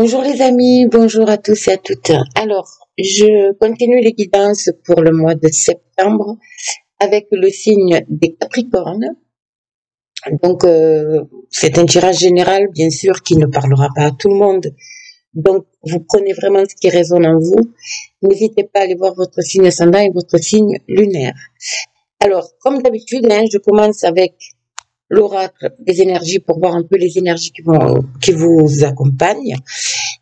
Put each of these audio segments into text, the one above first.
Bonjour les amis, bonjour à tous et à toutes. Alors, je continue les guidances pour le mois de septembre avec le signe des Capricornes. Donc, c'est un tirage général, bien sûr, qui ne parlera pas à tout le monde. Donc, vous prenez vraiment ce qui résonne en vous. N'hésitez pas à aller voir votre signe ascendant et votre signe lunaire. Alors, comme d'habitude, je commence avec l'oracle des énergies pour voir un peu les énergies qui vous accompagnent.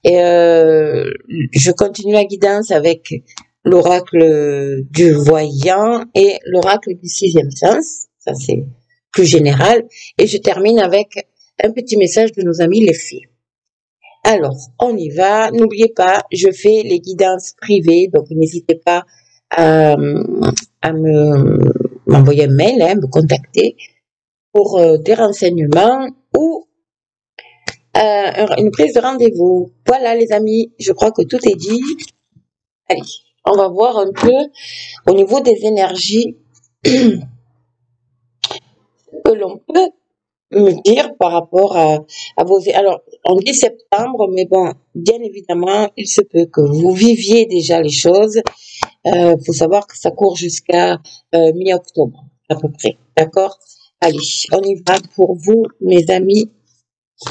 Et je continue la guidance avec l'oracle du voyant et l'oracle du sixième sens. Ça, c'est plus général. Et je termine avec un petit message de nos amis les fées. Alors, on y va. N'oubliez pas, je fais les guidances privées, donc n'hésitez pas à m'envoyer un mail, me contacter pour des renseignements ou une prise de rendez-vous. Voilà les amis, je crois que tout est dit. Allez, on va voir un peu au niveau des énergies que l'on peut me dire par rapport à vos... Alors, on dit septembre, mais bon, bien évidemment, il se peut que vous viviez déjà les choses. Faut savoir que ça court jusqu'à mi-octobre, à peu près. D'accord? Allez, on y va pour vous, mes amis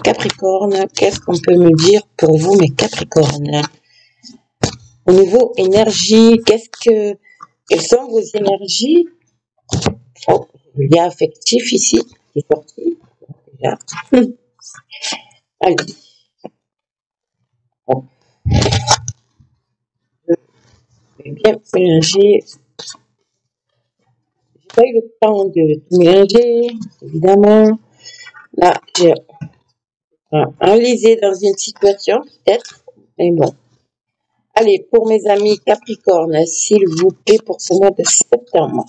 Capricorne. Qu'est-ce qu'on peut me dire pour vous, mes Capricornes? Au niveau énergie, quelles sont vos énergies? Oh, le lien affectif ici, qui est sorti. Déjà. Allez. Bon. Je vais bien mélanger. J'ai pas eu le temps de tout mélanger, évidemment. Là, j'ai enlisé dans une situation, peut-être. Mais bon. Allez, pour mes amis Capricorne, s'il vous plaît, pour ce mois de septembre.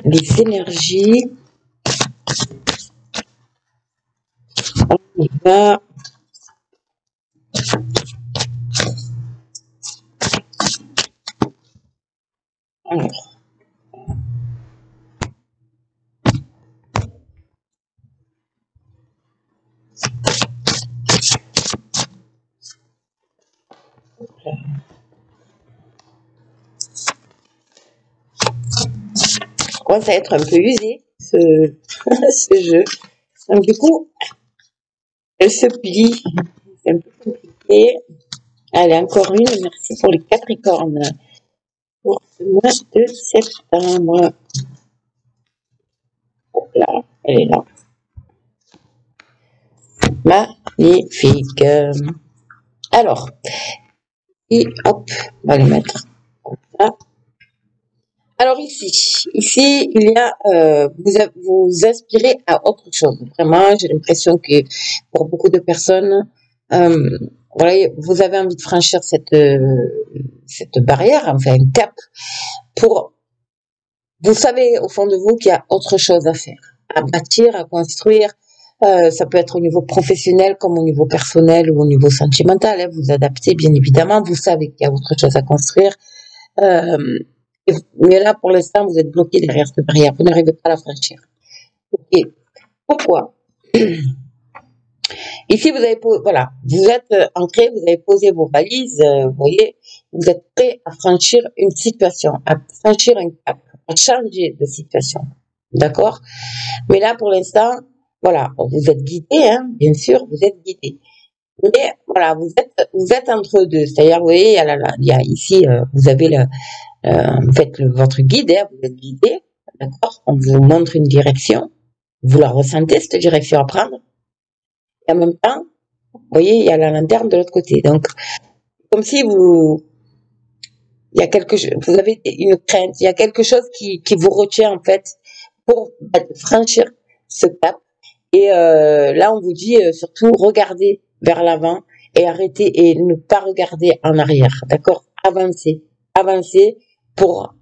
Les énergies. On y va. Alors. Je commence à être un peu usé, ce jeu. Donc, du coup, elle se plie. C'est un peu compliqué. Allez, encore une. Merci pour les Capricornes. Pour ce mois de septembre. Hop là, elle est là. Magnifique. Alors, et hop, on va les mettre comme ça. Alors ici, il y a, vous aspirez à autre chose. Vraiment, j'ai l'impression que pour beaucoup de personnes, voilà, vous avez envie de franchir cette barrière, enfin un cap, pour, vous savez au fond de vous qu'il y a autre chose à faire, à bâtir, à construire. Ça peut être au niveau professionnel comme au niveau personnel ou au niveau sentimental. Hein, vous adaptez bien évidemment. Vous savez qu'il y a autre chose à construire. Mais là, pour l'instant, vous êtes bloqué derrière cette barrière. Vous n'arrivez pas à la franchir. Ok. Pourquoi? Ici, vous avez, voilà, vous êtes entré, vous avez posé vos valises, vous voyez, vous êtes prêt à franchir une situation, à franchir un cap, à changer de situation. D'accord? Mais là, pour l'instant, voilà, vous êtes guidé, hein, bien sûr, vous êtes guidé. Mais voilà, vous êtes entre deux. C'est-à-dire, vous voyez, il y a ici, vous avez vous faites votre guide, hein, vous êtes guidé, d'accord? On vous montre une direction, vous la ressentez cette direction à prendre. Et en même temps, vous voyez, il y a la lanterne de l'autre côté. Donc, comme si il y a vous avez une crainte, il y a quelque chose qui vous retient en fait pour franchir ce cap. Et là, on vous dit surtout regardez vers l'avant et arrêtez et ne pas regarder en arrière, d'accord? Avancez pour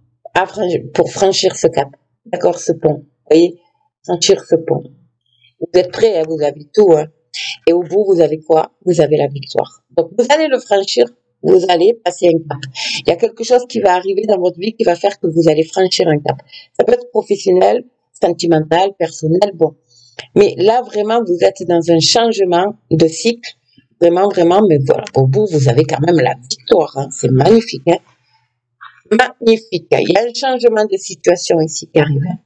franchir ce cap, d'accord, ce pont. Vous voyez, franchir ce pont. Vous êtes prêts, hein, vous avez tout, hein. Et au bout, vous avez quoi? Vous avez la victoire. Donc, vous allez le franchir, vous allez passer un cap. Il y a quelque chose qui va arriver dans votre vie qui va faire que vous allez franchir un cap. Ça peut être professionnel, sentimental, personnel, bon. Mais là, vraiment, vous êtes dans un changement de cycle. Vraiment, vraiment, mais voilà, au bout, vous avez quand même la victoire. Hein. C'est magnifique. Hein. Magnifique. Il y a un changement de situation ici qui arrive. Hein.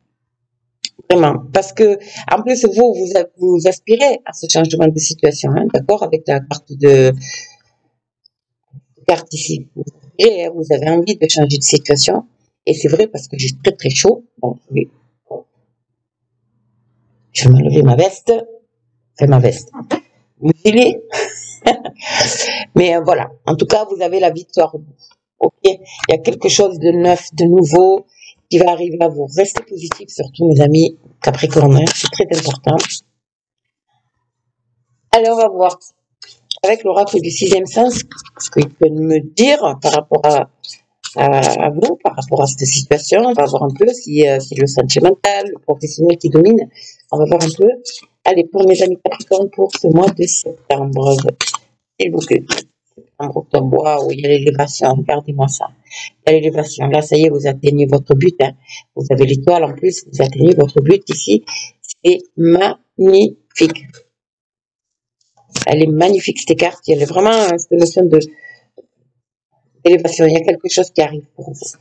Vraiment. Parce que, en plus, vous aspirez à ce changement de situation. Hein, d'accord? Avec la carte ici. Vous avez envie de changer de situation. Et c'est vrai parce que j'ai très, très chaud. Bon, oui. Je vais m'enlever ma veste. Enfin, ma veste. Vous filez. Mais voilà. En tout cas, vous avez la victoire. Ok, il y a quelque chose de neuf, de nouveau qui va arriver à vous. Restez positif, surtout mes amis Capricorne, c'est très important. Allez, on va voir avec l'oracle du sixième sens ce qu'il peut me dire par rapport à vous, par rapport à cette situation. On va voir un peu si le sentimental, le professionnel qui domine. On va voir un peu. Allez, pour mes amis Capricorne, pour ce mois de septembre, s'il vous plaît. Octobre, waouh, il y a l'élévation, regardez-moi ça. Il y a l'élévation, là, ça y est, vous atteignez votre but. Hein. Vous avez l'étoile en plus, vous atteignez votre but ici. C'est magnifique. Elle est magnifique, cette carte. Il y a vraiment cette notion d'élévation. Il y a quelque chose qui arrive pour vous.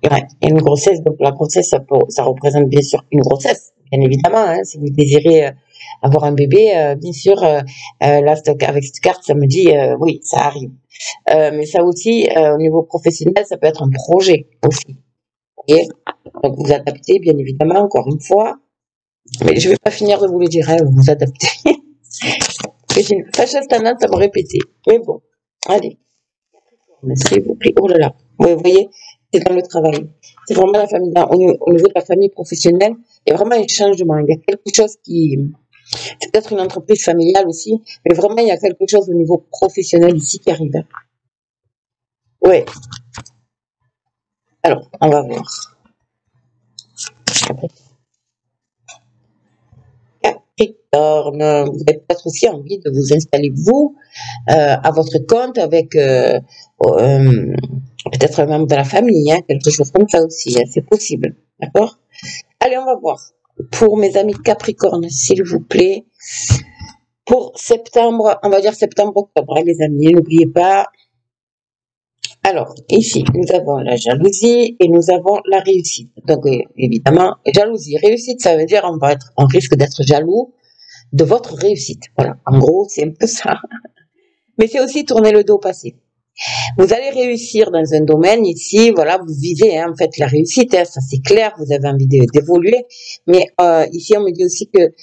Ouais, il y a une grossesse, donc la grossesse, ça représente bien sûr une grossesse, bien évidemment. Hein, si vous désirez avoir un bébé, bien sûr, là, avec cette carte, ça me dit, oui, ça arrive. Mais ça aussi, au niveau professionnel, ça peut être un projet aussi. Okay, donc vous adaptez, bien évidemment, encore une fois. Mais je vais pas finir de vous le dire, hein, vous vous adaptez. J'ai une fâcheuse tendance à me répéter. Mais bon, allez. S'il vous plaît. Oh là là. Vous voyez, c'est dans le travail. C'est vraiment la famille, au niveau de la famille professionnelle, il y a vraiment un changement. Il y a quelque chose c'est peut-être une entreprise familiale aussi, mais vraiment, il y a quelque chose au niveau professionnel ici qui arrive. Ouais. Alors, on va voir. Capricorne, vous avez peut-être aussi envie de vous installer, vous, à votre compte avec peut-être un membre de la famille, hein, quelque chose comme ça aussi, hein, c'est possible. D'accord? Allez, on va voir. Pour mes amis Capricorne, s'il vous plaît, pour septembre, on va dire septembre-octobre, hein, les amis, n'oubliez pas. Alors, ici, nous avons la jalousie et nous avons la réussite. Donc, évidemment, jalousie, réussite, ça veut dire on risque d'être jaloux de votre réussite. Voilà, en gros, c'est un peu ça. Mais c'est aussi tourner le dos au passé. Vous allez réussir dans un domaine ici, voilà, vous visez hein, en fait la réussite, hein, ça c'est clair, vous avez envie d'évoluer. Mais ici, on me dit aussi que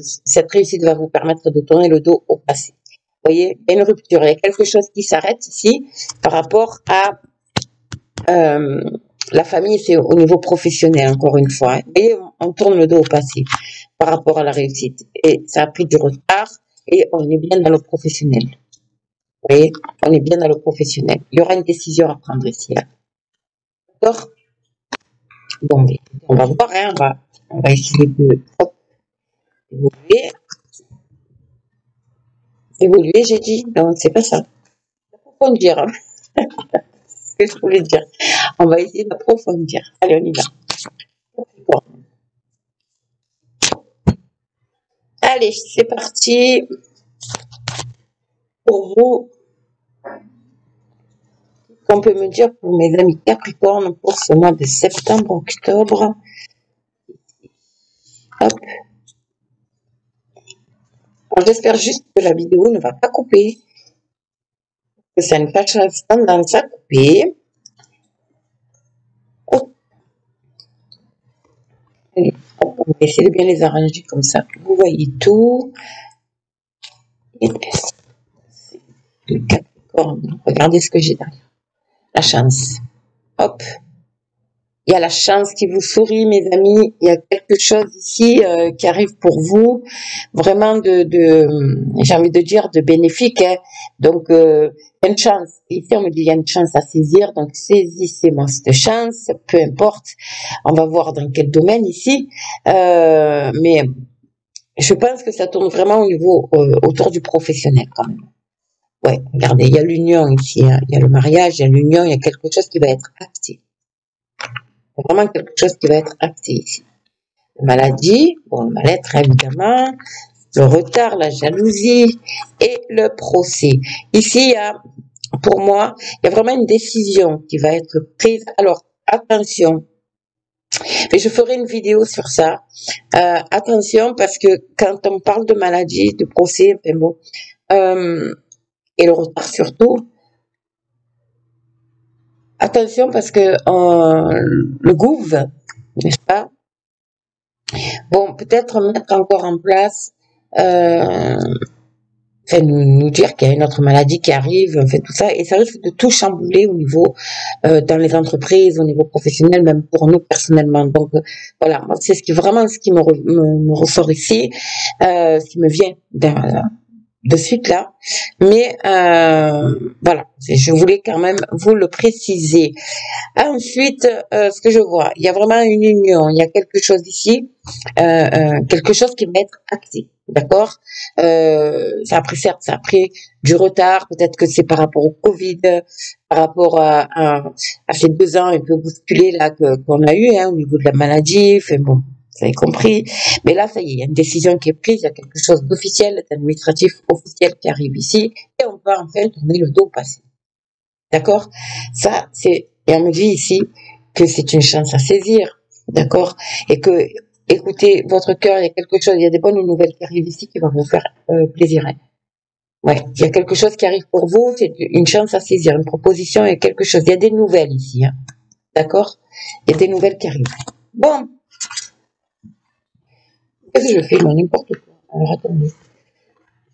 cette réussite va vous permettre de tourner le dos au passé. Vous voyez, il y a une rupture, il y a quelque chose qui s'arrête ici par rapport à la famille, c'est au niveau professionnel, encore une fois. Hein. Vous voyez, on tourne le dos au passé par rapport à la réussite. Et ça a pris du retard et on est bien dans le professionnel. Vous voyez, on est bien dans le professionnel. Il y aura une décision à prendre ici. Là. D'accord? Bon, mais on va voir, hein, on va essayer de évoluer. Évoluer, j'ai dit. Non, c'est pas ça. Approfondir. Hein. C'est ce que je voulais dire. On va essayer d'approfondir. Allez, on y va. Bon. Allez, c'est parti. Pour vous, qu'on peut me dire pour mes amis Capricorne pour ce mois de septembre-octobre. Hop. J'espère juste que la vidéo ne va pas couper. Que ça ne fasse pas tendance à couper. Oh. Allez, on va essayer de bien les arranger comme ça. Vous voyez tout. Et le Capricorne. Regardez ce que j'ai derrière. La chance. Hop. Il y a la chance qui vous sourit, mes amis. Il y a quelque chose ici qui arrive pour vous, vraiment j'ai envie de dire, de bénéfique. Hein. Donc, il y a une chance. Ici, on me dit il y a une chance à saisir. Donc, saisissez-moi cette chance, peu importe. On va voir dans quel domaine ici. Mais je pense que ça tourne vraiment au niveau autour du professionnel quand même. Ouais, regardez, il y a l'union ici. Hein. Il y a le mariage, il y a l'union, il y a quelque chose qui va être acté. Vraiment quelque chose qui va être acté ici. maladie, bon, le mal-être évidemment, le retard, la jalousie et le procès. Ici, il y a, pour moi, il y a vraiment une décision qui va être prise. Alors, attention, mais je ferai une vidéo sur ça. Attention, parce que quand on parle de maladie, de procès, enfin bon, et le retard surtout, attention parce que le gouv, n'est-ce pas? Bon, peut-être mettre encore en place, enfin nous dire qu'il y a une autre maladie qui arrive, fait tout ça, et ça risque de tout chambouler au niveau dans les entreprises, au niveau professionnel, même pour nous personnellement. Donc voilà, moi c'est vraiment ce qui me ressort ici, ce qui me vient de suite là. Mais voilà, je voulais quand même vous le préciser. Ensuite, ce que je vois, il y a vraiment une union, il y a quelque chose ici, quelque chose qui va être acté, d'accord. Ça a pris, certes, ça a pris du retard, peut-être que c'est par rapport au Covid, par rapport à ces 2 ans un peu bousculés là qu'on a eu au niveau de la maladie, enfin bon, vous avez compris. Mais là, ça y est, il y a une décision qui est prise, il y a quelque chose d'officiel, d'administratif officiel qui arrive ici, et on peut enfin tourner le dos au passé. D'accord? Ça, et on me dit ici que c'est une chance à saisir. D'accord? Et que, écoutez, votre cœur, il y a quelque chose, il y a des bonnes nouvelles qui arrivent ici qui vont vous faire plaisir. Ouais, il y a quelque chose qui arrive pour vous, c'est une chance à saisir, une proposition, il y a quelque chose. Il y a des nouvelles ici. D'accord? Il y a des nouvelles qui arrivent. Bon. Qu'est-ce que je fais, moi, n'importe quoi. Alors, attendez.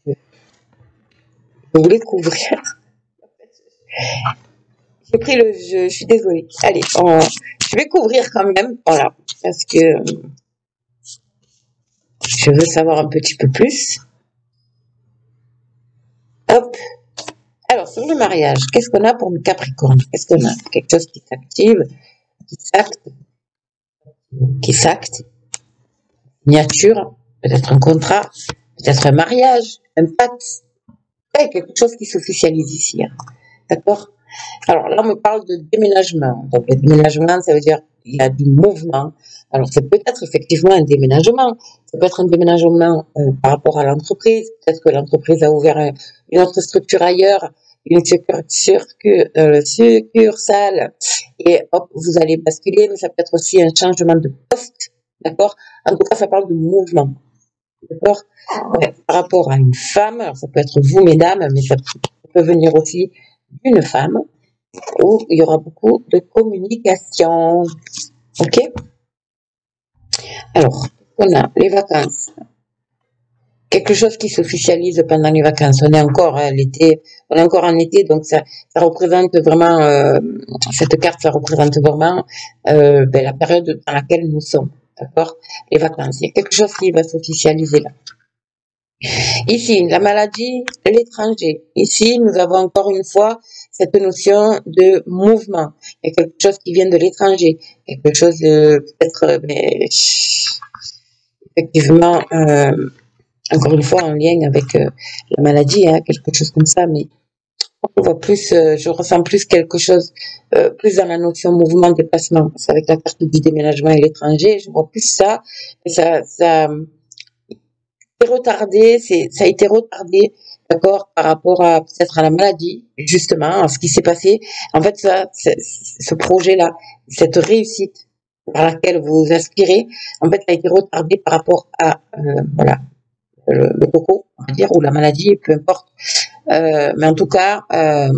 Je voulais couvrir. J'ai pris le jeu, je suis désolée. Allez, je vais couvrir quand même, voilà, parce que je veux savoir un petit peu plus. Hop. Alors, sur le mariage, qu'est-ce qu'on a pour le Capricorne? Qu'est-ce qu'on a? Quelque chose qui s'active, qui s'acte, signature, peut-être un contrat, peut-être un mariage, un pacte. Ouais, quelque chose qui s'officialise ici. D'accord? Alors là, on me parle de déménagement. Donc, le déménagement, ça veut dire qu'il y a du mouvement. Alors, c'est peut-être effectivement un déménagement. Ça peut être un déménagement par rapport à l'entreprise. Peut-être que l'entreprise a ouvert une autre structure ailleurs, une succursale, et hop, vous allez basculer. Mais ça peut être aussi un changement de poste. D'accord? En tout cas, ça parle de mouvement. D'accord? Ouais, par rapport à une femme, alors ça peut être vous, mesdames, mais ça peut venir aussi d'une femme, où il y aura beaucoup de communication. Ok? Alors, on a les vacances. Quelque chose qui s'officialise pendant les vacances. On est encore l'été, on est encore en été, donc ça représente vraiment, cette carte, ça représente vraiment la période dans laquelle nous sommes. D'accord? Les vacances. Il y a quelque chose qui va s'officialiser là. Ici, la maladie, l'étranger. Ici, nous avons encore une fois cette notion de mouvement. Il y a quelque chose qui vient de l'étranger, quelque chose de peut-être, effectivement, encore une fois en lien avec la maladie, quelque chose comme ça. Mais on voit plus, je ressens plus quelque chose, plus dans la notion mouvement, déplacement. Parce qu'avec la carte du déménagement et l'étranger, je vois plus ça. Et ça retardé, ça a été retardé, d'accord, par rapport à peut-être à la maladie, justement, à ce qui s'est passé. En fait, ce projet-là, cette réussite par laquelle vous aspirez, en fait, ça a été retardé par rapport à voilà le coco, on va dire, ou la maladie, peu importe. Mais en tout cas, ça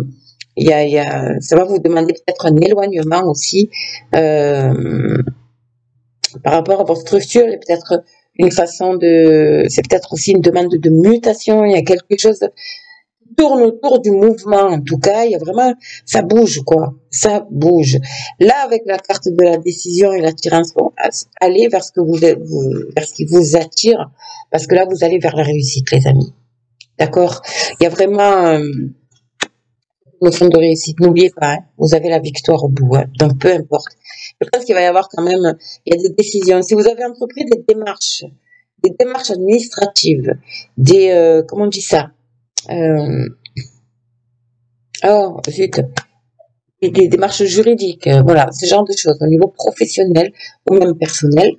va vous demander peut-être un éloignement aussi par rapport à votre structure, et peut-être c'est peut-être aussi une demande de mutation. Il y a quelque chose qui tourne autour du mouvement. En tout cas, il y a vraiment, ça bouge, quoi. Ça bouge. Là, avec la carte de la décision et l'attirance, allez vers ce vers ce qui vous attire, parce que là, vous allez vers la réussite, les amis. D'accord? Il y a vraiment une notion de réussite. N'oubliez pas, vous avez la victoire au bout. Donc, peu importe. Je pense qu'il va y avoir quand même, il y a des décisions. Si vous avez entrepris des démarches administratives, comment on dit ça? Oh, zut. des démarches juridiques, voilà, ce genre de choses au niveau professionnel ou même personnel.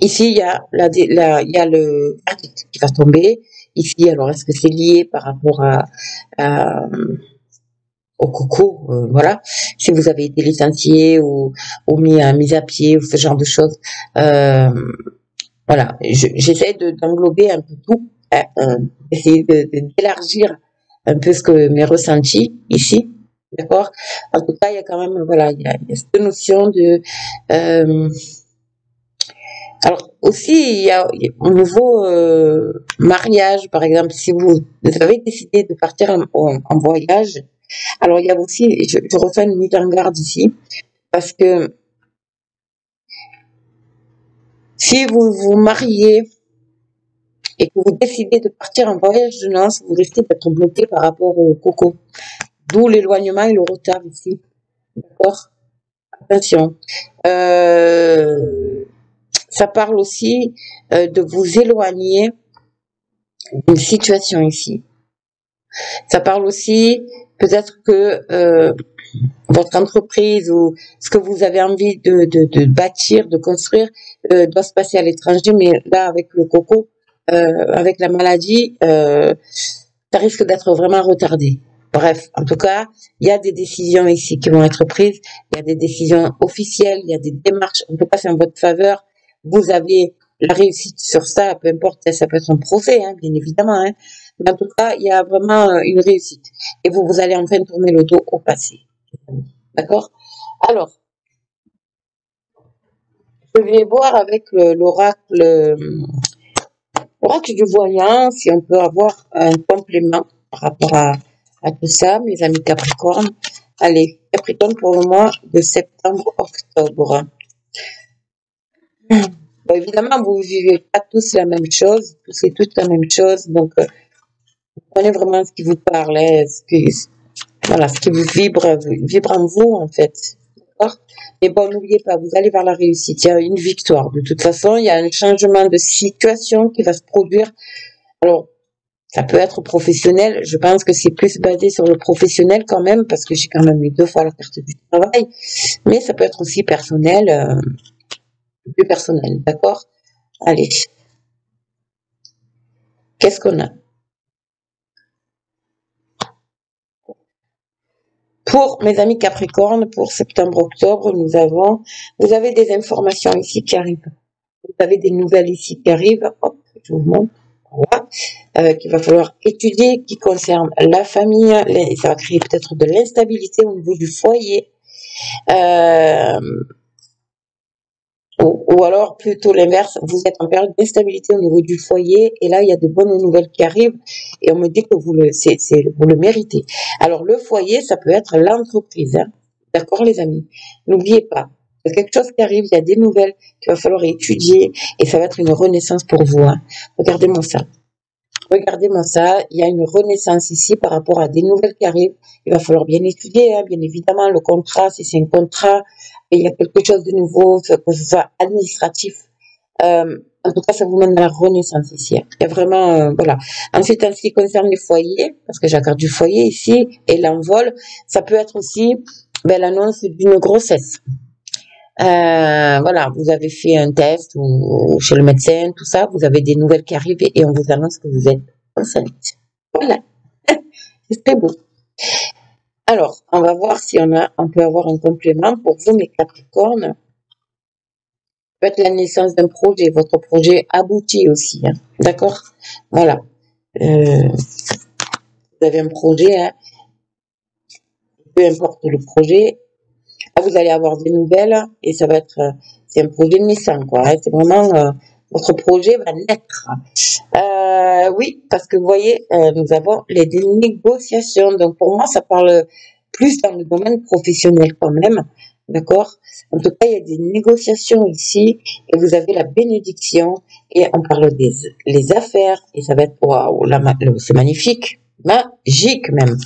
Ici, il y a le verdict qui va tomber. Ici, alors, est-ce que c'est lié par rapport à au coco, voilà. Si vous avez été licencié ou mis à pied ou ce genre de choses, euh, voilà. J'essaie d'englober un peu tout, hein, essayer d'élargir un peu ce que mes ressentis ici, d'accord. En tout cas, il y a quand même, voilà, il y a cette notion de alors aussi, au niveau mariage, par exemple, si vous avez décidé de partir en voyage, alors il y a aussi, je refais une mise en garde ici, parce que si vous vous mariez et que vous décidez de partir en voyage de noces, vous risquez d'être bloqué par rapport au coco. D'où l'éloignement et le retard ici. D'accord? Attention. Ça parle aussi de vous éloigner d'une situation ici. Ça parle aussi peut-être que votre entreprise ou ce que vous avez envie de bâtir, de construire, doit se passer à l'étranger, mais là avec le coco, avec la maladie, ça risque d'être vraiment retardé. Bref, en tout cas, il y a des décisions ici qui vont être prises, il y a des décisions officielles, il y a des démarches, en tout cas c'est en votre faveur, vous avez la réussite sur ça, peu importe, ça peut être un procès, hein, bien évidemment, hein, mais en tout cas, il y a vraiment une réussite. Et vous allez enfin tourner le dos au passé. D'accord? Alors, je vais voir avec l'oracle du voyant si on peut avoir un complément par rapport à tout ça, mes amis Capricorne. Allez, Capricorne pour le mois de septembre-octobre. Bon, évidemment, vous ne vivez pas tous la même chose, tous et toutes la même chose, donc vous prenez vraiment ce qui vous parle, hein, voilà, ce qui vous vibre en vous, en fait. D'accord? Mais bon, n'oubliez pas, vous allez vers la réussite. Il y a une victoire. De toute façon, il y a un changement de situation qui va se produire. Alors, ça peut être professionnel. Je pense que c'est plus basé sur le professionnel quand même, parce que j'ai quand même eu 2 fois la carte du travail. Mais ça peut être aussi personnel, plus personnel. D'accord? Allez. Qu'est-ce qu'on a? Pour mes amis Capricorne, pour septembre-octobre, vous avez des informations ici qui arrivent. Vous avez des nouvelles ici qui arrivent. Hop, je vous montre. Voilà. Qu'il va falloir étudier, qui concerne la famille. Ça va créer peut-être de l'instabilité au niveau du foyer. Ou alors plutôt l'inverse, vous êtes en période d'instabilité au niveau du foyer et là il y a de bonnes nouvelles qui arrivent et on me dit que vous le méritez. Alors le foyer, ça peut être l'entreprise, hein. D'accord les amis? N'oubliez pas, il y a quelque chose qui arrive, il y a des nouvelles qu'il va falloir étudier et ça va être une renaissance pour vous, hein. Regardez-moi ça. Regardez-moi ça, il y a une renaissance ici par rapport à des nouvelles qui arrivent. Il va falloir bien étudier, hein, bien évidemment, le contrat, si c'est un contrat, et il y a quelque chose de nouveau, que ce soit administratif. En tout cas, ça vous mène à la renaissance ici, hein. Il y a vraiment, voilà. Ensuite, en ce qui concerne les foyers, parce que j'ai la carte du foyer ici, et l'envol, ça peut être aussi l'annonce d'une grossesse. Voilà, vous avez fait un test ou chez le médecin, tout ça, vous avez des nouvelles qui arrivent et on vous annonce que vous êtes enceinte. Voilà, c'est très beau. Alors, on va voir si on peut avoir un complément pour vous, mes Capricornes. Peut-être la naissance d'un projet, votre projet aboutit aussi, hein. D'accord? Voilà. Vous avez un projet, hein. Peu importe le projet, vous allez avoir des nouvelles et ça va être, c'est un projet naissant, quoi, hein. C'est vraiment, votre projet va naître. Oui, parce que vous voyez, nous avons les négociations. Donc pour moi, ça parle plus dans le domaine professionnel quand même, d'accord? En tout cas, il y a des négociations ici et vous avez la bénédiction et on parle les affaires et ça va être waouh, c'est magnifique, magique même.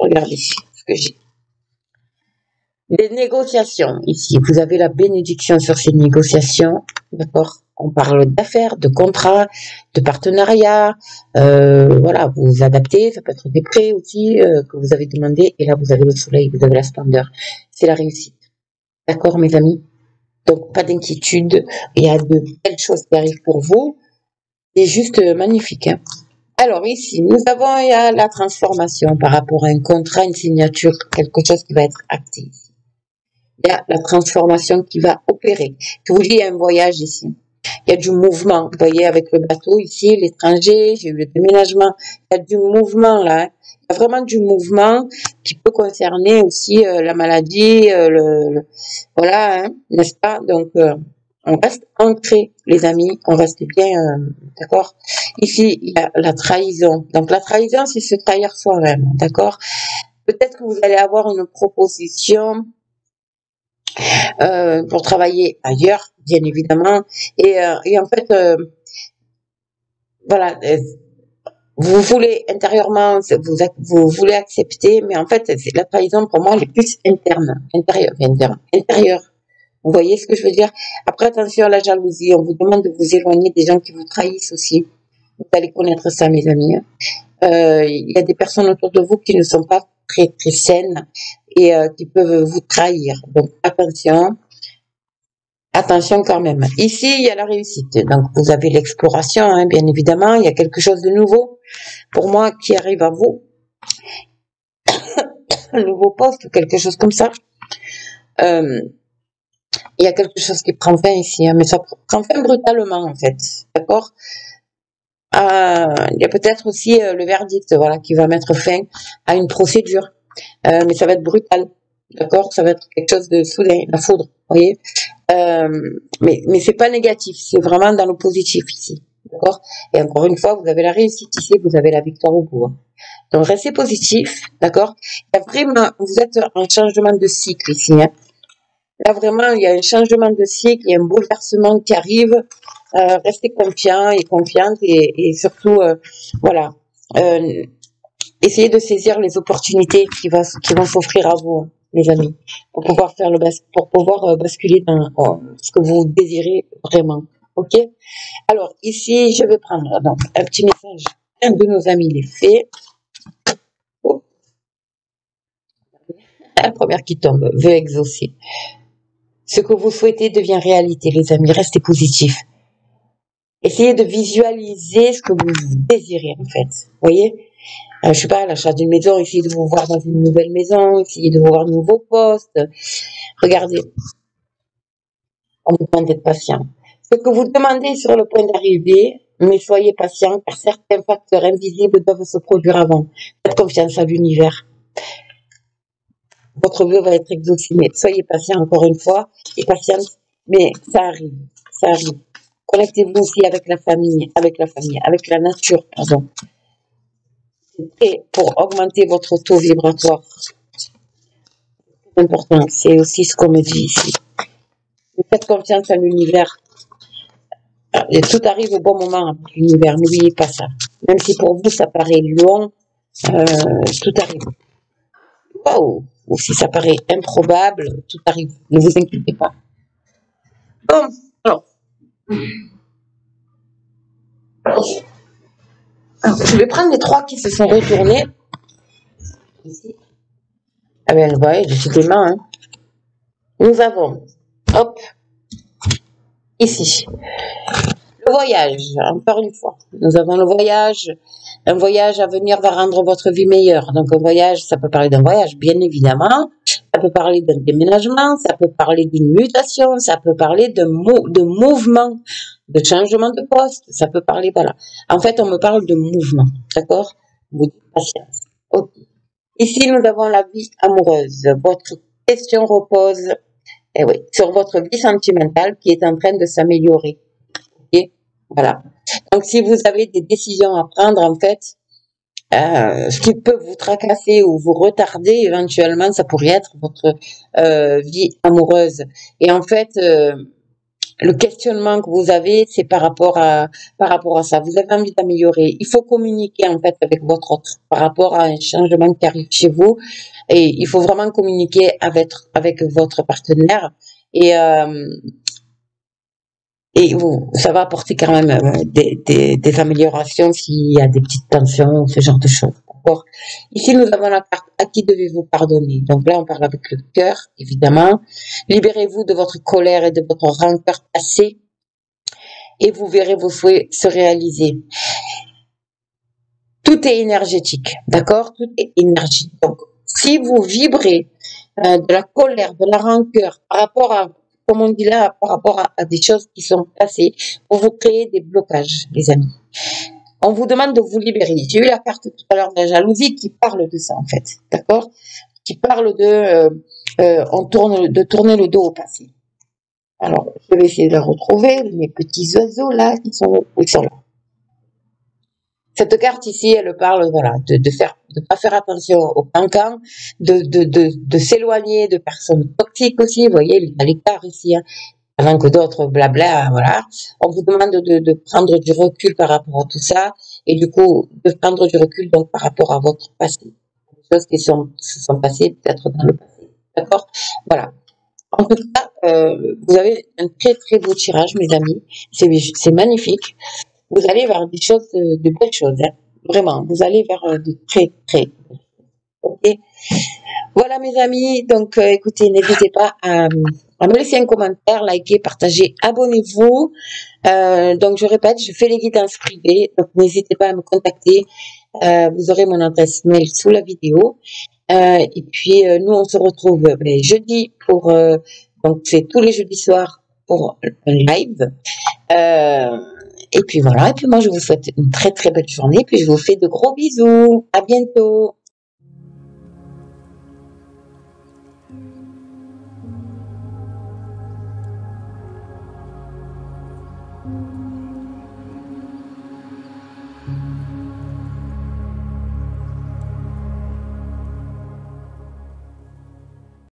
Regardez ce que j'ai. Des négociations, ici, vous avez la bénédiction sur ces négociations, d'accord? On parle d'affaires, de contrats, de partenariats, voilà, vous vous adaptez, ça peut être des prêts aussi que vous avez demandé, et là vous avez le soleil, vous avez la splendeur, c'est la réussite, d'accord mes amis? Donc pas d'inquiétude, il y a de belles choses qui arrivent pour vous, c'est juste magnifique, hein? Alors ici, nous avons il y a la transformation par rapport à un contrat, une signature, quelque chose qui va être acté. Il y a la transformation qui va opérer. Je vous dis, il y a un voyage ici. Il y a du mouvement. Vous voyez, avec le bateau ici, l'étranger, j'ai eu le déménagement. Il y a du mouvement là, hein. Il y a vraiment du mouvement qui peut concerner aussi la maladie, voilà, hein, n'est-ce pas? Donc, on reste ancré, les amis. On reste bien, d'accord? Ici, il y a la trahison. Donc, la trahison, c'est se trahir soi-même, d'accord? Peut-être que vous allez avoir une proposition pour travailler ailleurs, bien évidemment. Et en fait, voilà, vous voulez intérieurement, vous voulez accepter, mais en fait, la trahison pour moi, elle est plus interne, intérieure. Vous voyez ce que je veux dire? Après, attention à la jalousie. On vous demande de vous éloigner des gens qui vous trahissent aussi. Vous allez connaître ça, mes amis. Il y a des personnes autour de vous qui ne sont pas très très saines et qui peuvent vous trahir. Donc attention. Attention quand même. Ici, il y a la réussite. Donc, vous avez l'exploration, hein, bien évidemment. Il y a quelque chose de nouveau pour moi qui arrive à vous. Un nouveau poste ou quelque chose comme ça. Il y a quelque chose qui prend fin ici, hein, mais ça prend fin brutalement, en fait. D'accord? Il y a peut-être aussi le verdict, voilà, qui va mettre fin à une procédure. Mais ça va être brutal. D'accord? Ça va être quelque chose de soudain, la foudre, vous voyez? Mais c'est pas négatif, c'est vraiment dans le positif ici, d'accord? Et encore une fois, vous avez la réussite ici, vous avez la victoire au bout, hein. Donc restez positif, d'accord? Il y a vraiment, vous êtes en changement de cycle ici, hein. Là vraiment, il y a un changement de cycle, il y a un bouleversement qui arrive. Restez confiants et confiantes et surtout, voilà, essayez de saisir les opportunités qui vont s'offrir à vous, hein, mes amis, pour pouvoir faire pour pouvoir basculer dans ce que vous désirez vraiment. Ok? Alors ici, je vais prendre donc un petit message. Un de nos amis les fait. Oh, la première qui tombe veut exaucer. Ce que vous souhaitez devient réalité, les amis. Restez positifs. Essayez de visualiser ce que vous désirez, en fait. Vous voyez? Je sais pas, l'achat d'une maison, essayez de vous voir dans une nouvelle maison, essayez de voir un nouveau poste. Regardez, on vous demande d'être patient. Ce que vous demandez est sur le point d'arriver, mais soyez patient car certains facteurs invisibles doivent se produire avant. Faites confiance à l'univers. Votre vœu va être exaucé, mais soyez patient encore une fois et patience, mais ça arrive, ça arrive. Connectez-vous aussi avec la famille, avec la nature, pardon. Et pour augmenter votre taux vibratoire, c'est important, c'est aussi ce qu'on me dit ici. Faites confiance à l'univers. Et tout arrive au bon moment, l'univers, n'oubliez pas ça. Même si pour vous ça paraît long, tout arrive. Wow. Ou si ça paraît improbable, tout arrive. Ne vous inquiétez pas. Bon, alors. Je vais prendre les 3 qui se sont retournés. Ici. Ah ben, vous voyez, décidément, hein. Nous avons, hop, ici, le voyage, encore une fois. Nous avons le voyage. Un voyage à venir va rendre votre vie meilleure. Donc, un voyage, ça peut parler d'un voyage, bien évidemment. Ça peut parler d'un déménagement, ça peut parler d'une mutation, ça peut parler de mouvement, de changement de poste, ça peut parler, voilà. En fait, on me parle de mouvement, d'accord? Vous dites patience. Ok. Ici, nous avons la vie amoureuse. Votre question repose, eh oui, sur votre vie sentimentale qui est en train de s'améliorer. Ok? Voilà. Donc, si vous avez des décisions à prendre, en fait, ce qui peut vous tracasser ou vous retarder éventuellement, ça pourrait être votre vie amoureuse. Et en fait, le questionnement que vous avez, c'est par rapport à ça. Vous avez envie d'améliorer. Il faut communiquer en fait avec votre autre par rapport à un changement qui arrive chez vous. Et il faut vraiment communiquer avec votre partenaire. Et, euh, et ça va apporter quand même des améliorations s'il y a des petites tensions, ce genre de choses. D'accord. Ici, nous avons la carte à qui devez-vous pardonner. Donc là, on parle avec le cœur, évidemment. Libérez-vous de votre colère et de votre rancœur passée et vous verrez vos souhaits se réaliser. Tout est énergétique, d'accord? Tout est énergie. Donc, si vous vibrez de la colère, de la rancœur par rapport à, comme on dit là, par rapport à des choses qui sont passées, pour vous créer des blocages, les amis. On vous demande de vous libérer. J'ai eu la carte tout à l'heure de la jalousie qui parle de ça, en fait, d'accord? Qui parle de tourner le dos au passé. Alors, je vais essayer de la retrouver. Mes petits oiseaux là, ils sont là. Cette carte ici, elle parle, voilà, de pas faire attention aux cancans, de s'éloigner de personnes toxiques aussi. Vous voyez, il y a l'écart ici, hein, avant que d'autres blabla, voilà. On vous demande de prendre du recul par rapport à tout ça, et du coup, de prendre du recul donc par rapport à votre passé. Des choses qui se sont passées peut-être dans le passé. D'accord? Voilà. En tout cas, vous avez un très très beau tirage, mes amis. C'est magnifique. Vous allez vers des choses, de belles choses, hein. Vraiment, vous allez vers de très très. Ok. Voilà, mes amis. Donc, écoutez, n'hésitez pas à me laisser un commentaire, liker, partager, abonnez-vous. Donc, je répète, je fais les guidances privées. Donc, n'hésitez pas à me contacter. Vous aurez mon adresse mail sous la vidéo. Et puis, nous, on se retrouve jeudi pour. Donc, c'est tous les jeudis soirs pour un live. Euh, et puis voilà. Et puis moi, je vous souhaite une très très belle journée. Puis je vous fais de gros bisous. À bientôt.